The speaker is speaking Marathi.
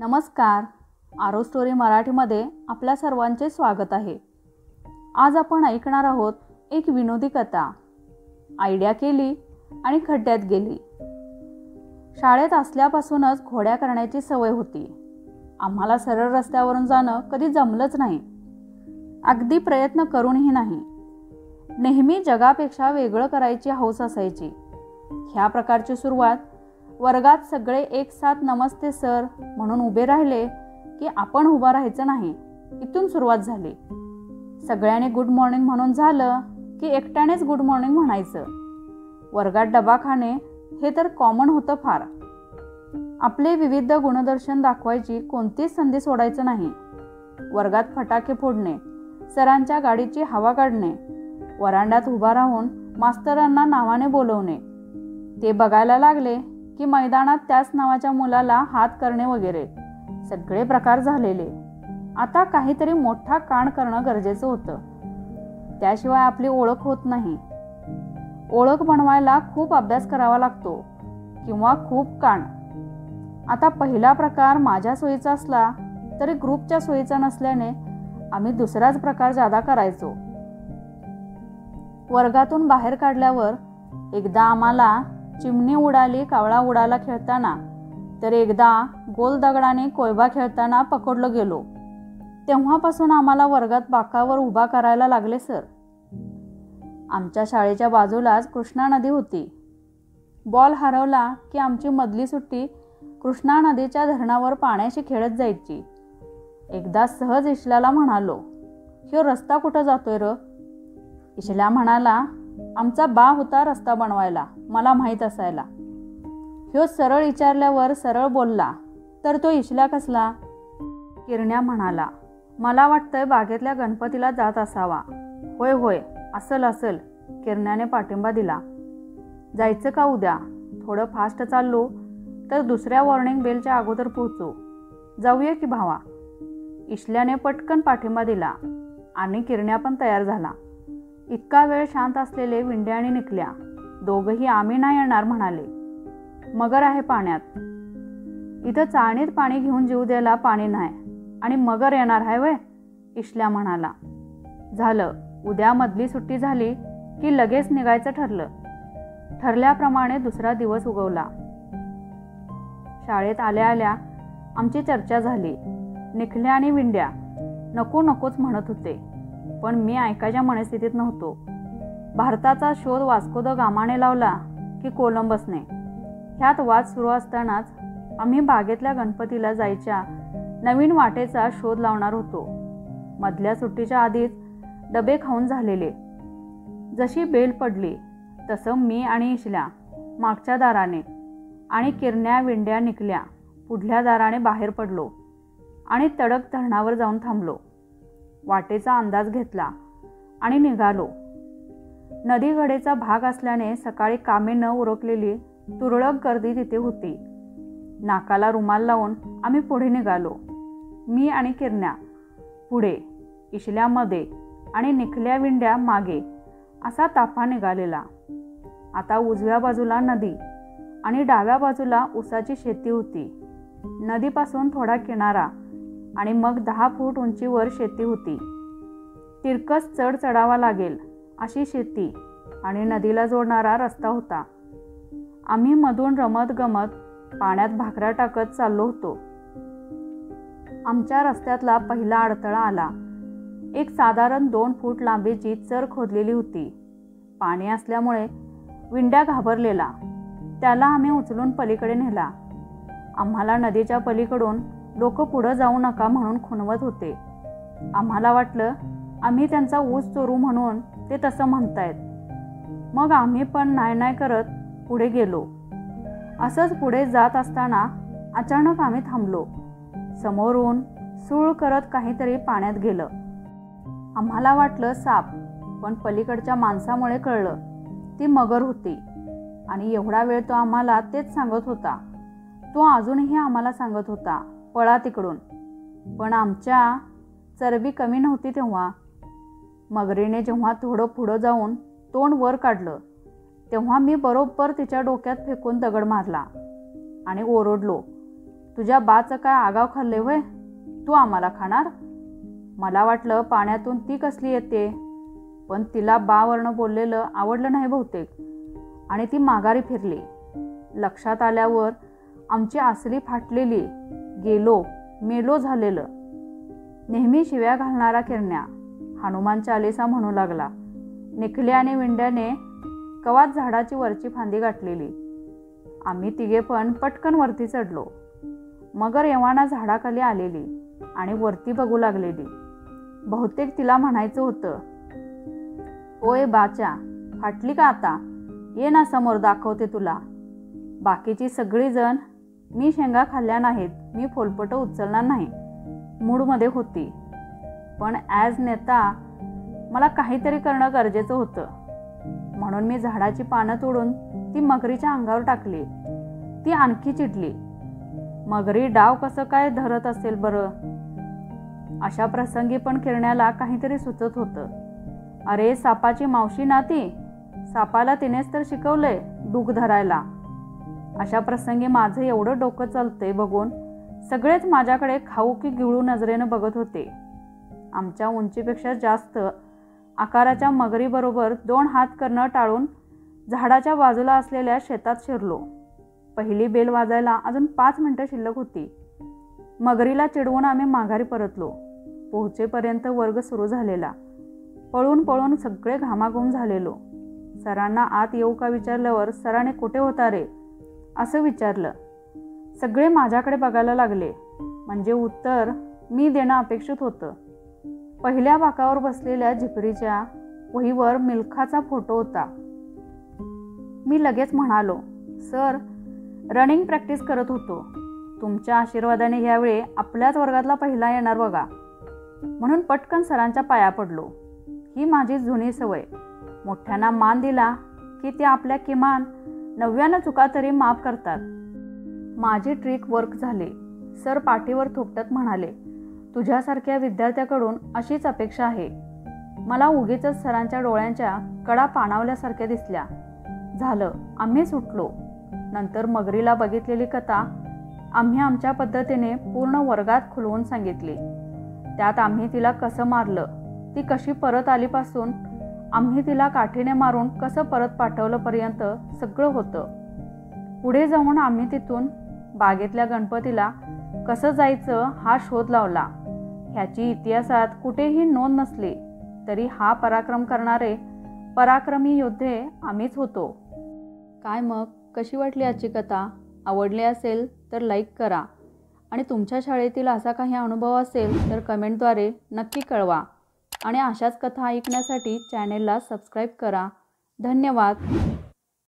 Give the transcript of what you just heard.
नमस्कार. आरो स्टोरी मराठीमध्ये आपल्या सर्वांचे स्वागत आहे. आज आपण ऐकणार आहोत एक विनोदी कथा. आयडिया केली आणि खड्ड्यात गेली. शाळेत असल्यापासूनच घोड्या करण्याची सवय होती. आम्हाला सरळ रस्त्यावरून जाणं कधी जमलंच नाही. अगदी प्रयत्न करूनही नाही. नेहमी जगापेक्षा वेगळं करायची हौस असायची. ह्या प्रकारची सुरुवात वर्गात सगळे एक साथ नमस्ते सर म्हणून उभे राहिले की आपण उभं राहायचं नाही, इथून सुरुवात झाली. सगळ्यांनी गुड मॉर्निंग म्हणून झालं की एकट्यानेच गुड मॉर्निंग म्हणायचं. वर्गात डबा खाणे हे तर कॉमन होतं फार. आपले विविध गुणदर्शन दाखवायची कोणतीच संधी सोडायचं नाही. वर्गात फटाके फोडणे, सरांच्या गाडीची हवा काढणे, वरांड्यात उभा राहून मास्तरांना नावाने बोलवणे, ते बघायला लागले की मैदानात त्याच नावाच्या मुलाला हात करणे वगैरे सगळे प्रकार झालेले. आता काहीतरी मोठा कांड करणं गरजेचं होतं. त्याशिवाय आपली ओळख होत नाही. ओळख बनवायला खूप अभ्यास करावा लागतो किंवा खूप कांड. आता पहिला प्रकार माझ्या सोयीचा असला तरी ग्रुपच्या सोयीचा नसल्याने आम्ही दुसराच प्रकार जादा करायचो. वर्गातून बाहेर काढल्यावर एकदा आम्हाला चिमणी उडाली कावळा उडाला खेळताना, तर एकदा गोल दगडाने कोयबा खेळताना पकडलो गेलो. तेव्हापासून आम्हाला वर्गात बाकावर उभा करायला लागले सर. आमच्या शाळेच्या बाजूलाच कृष्णा नदी होती. बॉल हरवला की आमची मधली सुट्टी कृष्णा नदीच्या धरणावर पाण्याशी खेळत जायची. एकदा सहज इशल्याला म्हणालो, ह्यो रस्ता कुठं जातोय र? इशल्या म्हणाला, आमचा बा होता रस्ता बनवायला, मला माहीत असायला. ह्यो सरळ विचारल्यावर सरळ बोलला, तर तो इशल्या कसला? किरण्या म्हणाला, मला वाटतंय बागेतल्या गणपतीला जात असावा. होय होय, असल. किरण्याने पाठिंबा दिला. जायचं का उद्या? थोडं फास्ट चाललो तर दुसऱ्या वॉर्निंग बेलच्या अगोदर पोहोचू. जाऊया की भावा? इशल्याने पटकन पाठिंबा दिला आणि किरण्या पण तयार झाला. इतका वेळ शांत असलेले विंड्या आणि निकल्या दोघंही आम्ही नाही येणार म्हणाले. मगर आहे पाण्यात. इथं चाळणीत पाणी घेऊन जीव द्यायला पाणी नाही आणि मगर येणार आहे वय? इशल्या म्हणाला. झालं, उद्या मधली सुट्टी झाली की लगेच निघायचं ठरलं. ठरल्याप्रमाणे दुसरा दिवस उगवला. शाळेत आल्या आल्या आमची चर्चा झाली. निखल्या आणि विंड्या नकोच म्हणत होते, पण मी ऐकायच्या मनस्थितीत नव्हतो. भारताचा शोध वास्को द गामाने लावला की कोलंबसने? ह्यात वाद सुरू असतानाच आम्ही बागेतल्या गणपतीला जायच्या नवीन वाटेचा शोध लावणार होतो. मधल्या सुट्टीच्या आधीच डबे खाऊन झालेले. जशी बेल पडली तसं मी आणि इशल्या मागच्या दाराने आणि किरण्या विंड्या निकल्या पुढल्या दाराने बाहेर पडलो आणि तडक धरणावर जाऊन थांबलो. वाटेचा अंदाज घेतला आणि निघालो. नदीकडेचा भाग असल्याने सकाळी कामे न उरकलेली तुरळक गर्दी तिथे होती. नाकाला रुमाल लावून आम्ही पुढे निघालो. मी आणि किरण्या पुढे, इशल्यामध्ये आणि निखल्या विंड्या मागे असा ताफा निघालेला. आता उजव्या बाजूला नदी आणि डाव्या बाजूला ऊसाची शेती होती. नदीपासून थोडा किनारा आणि मग 10 फूट उंचीवर शेती होती. तिरकस चढ चढावा लागेल अशी शेती आणि नदीला जोडणारा रस्ता होता. आम्ही मधून रमत गमत पाण्यात भाकऱ्या टाकत चाललो होतो. आमच्या रस्त्यातला पहिला अडथळा आला. एक साधारण 2 फूट लांबीची चर खोदलेली होती. पाणी असल्यामुळे विंड्या घाबरलेला. त्याला आम्ही उचलून पलीकडे नेला. आम्हाला नदीच्या पलीकडून लोक पुढं जाऊ नका म्हणून खुणवत होते. आम्हाला वाटलं आम्ही त्यांचा ऊस चोरू म्हणून ते तसं म्हणतायत. मग आम्ही पण नाही करत पुढे गेलो. असंच पुढे जात असताना अचानक आम्ही थांबलो. समोरून सूळ करत काहीतरी पाण्यात गेलं. आम्हाला वाटलं साप, पण पलीकडच्या माणसामुळे कळलं ती मगर होती. आणि एवढा वेळ तो आम्हाला तेच सांगत होता. तो अजूनही आम्हाला सांगत होता, पळा तिकडून. पण आमच्या चरबी कमी नव्हती तेव्हा. मगरीने जेव्हा थोडं पुढं जाऊन तोंड वर काढलं तेव्हा मी बरोबर तिच्या डोक्यात फेकून दगड मारला आणि ओरडलो, तुझ्या बाचं काय आगाव खाल्ले होय? तू आम्हाला खाणार? मला वाटलं पाण्यातून ती कसली येते, पण तिला बावरनं बोललेलं आवडलं नाही बहुतेक आणि ती माघारी फिरली. लक्षात आल्यावर आमची आसली फाटलेली, गेलो मेलो झालेलं. नेहमी शिव्या घालणारा किरण्या हनुमान चालीसा म्हणू लागला. निखल्या आणि विंड्याने कवात झाडाची वरची फांदी गाठलेली. आम्ही तिघे पण पटकन वरती चढलो. मगर एव्हाना झाडाखाली आलेली आणि वरती बघू लागलेली. बहुतेक तिला म्हणायचं होतं, ओय बाच्या, फाटली का आता? ये ना समोर, दाखवते तुला. बाकीची सगळीजण मी शेंगा खाल्ल्या नाहीत, मी फोलपट उचलणार नाही मूडमध्ये होती. पण ॲज नेता मला काहीतरी करणं गरजेचं होतं. म्हणून मी झाडाची पानं तोडून ती मगरीच्या अंगावर टाकली. ती आणखी चिडली. मगरी डाव कसं काय धरत असेल बरं? अशा प्रसंगी पण किरण्याला काहीतरी सुचत होतं. अरे सापाची मावशी ना ती, सापाला तिनेच तर शिकवलंय डूक धरायला. अशा प्रसंगी माझं एवढं डोकं चालतंय बघून सगळेच माझ्याकडे खाऊ की गिळू नजरेनं बघत होते. आमच्या उंचीपेक्षा जास्त आकाराच्या मगरीबरोबर 2 हात करणं टाळून झाडाच्या बाजूला असलेल्या शेतात शिरलो. पहिली बेल वाजायला अजून 5 मिनिटं शिल्लक होती. मगरीला चिडवून आम्ही माघारी परतलो. पोहोचेपर्यंत वर्ग सुरू झालेला. पळून पळून सगळे घामाघूम झालेलो. सरांना आत येऊ का विचारल्यावर सराने कुठे होता रे असं विचारलं. सगळे माझ्याकडे बघायला लागले, म्हणजे उत्तर मी देणं अपेक्षित होतं. पहिल्या बाकावर बसलेल्या झिपरीच्या वहीवर मिल्खाचा फोटो होता. मी लगेच म्हणालो, सर रनिंग प्रॅक्टिस करत होतो. तुमच्या आशीर्वादाने यावेळी आपल्याच वर्गातला पहिला येणार बघा. म्हणून पटकन सरांच्या पाया पडलो. ही माझी जुनी सवय. मोठ्यांना मान दिला की ते आपल्या किमान 90 चुका तरी माफ करतात. माझी ट्रिक वर्क झाली. सर पाठीवर थोपटत म्हणाले, तुझ्यासारख्या विद्यार्थ्याकडून अशीच अपेक्षा आहे. मला उगीच सरांच्या डोळ्यांच्या कडा पाणावल्यासारख्या दिसल्या. झालं, आम्ही सुटलो. नंतर मगरीला बघितलेली कथा आम्ही आमच्या पद्धतीने पूर्ण वर्गात खुलवून सांगितली. त्यात आम्ही तिला कसं मारलं, ती कशी परत आलीपासून आम्ही तिला काठीने मारून कसं परत पाठवलंपर्यंत सगळं होतं. पुढे जाऊन आम्ही तिथून बागेतल्या गणपतीला कसं जायचं हा शोध लावला. ह्याची इतिहासात कुठेही नोंद नसली तरी हा पराक्रम करणारे पराक्रमी योद्धे आम्हीच होतो. काय मग, कशी वाटली आजची कथा? आवडली असेल तर लाईक करा आणि तुमच्या शाळेतील असा काही अनुभव असेल तर कमेंटद्वारे नक्की कळवा. आणि अशाच कथा ऐकण्यासाठी चॅनेलला सबस्क्राईब करा. धन्यवाद.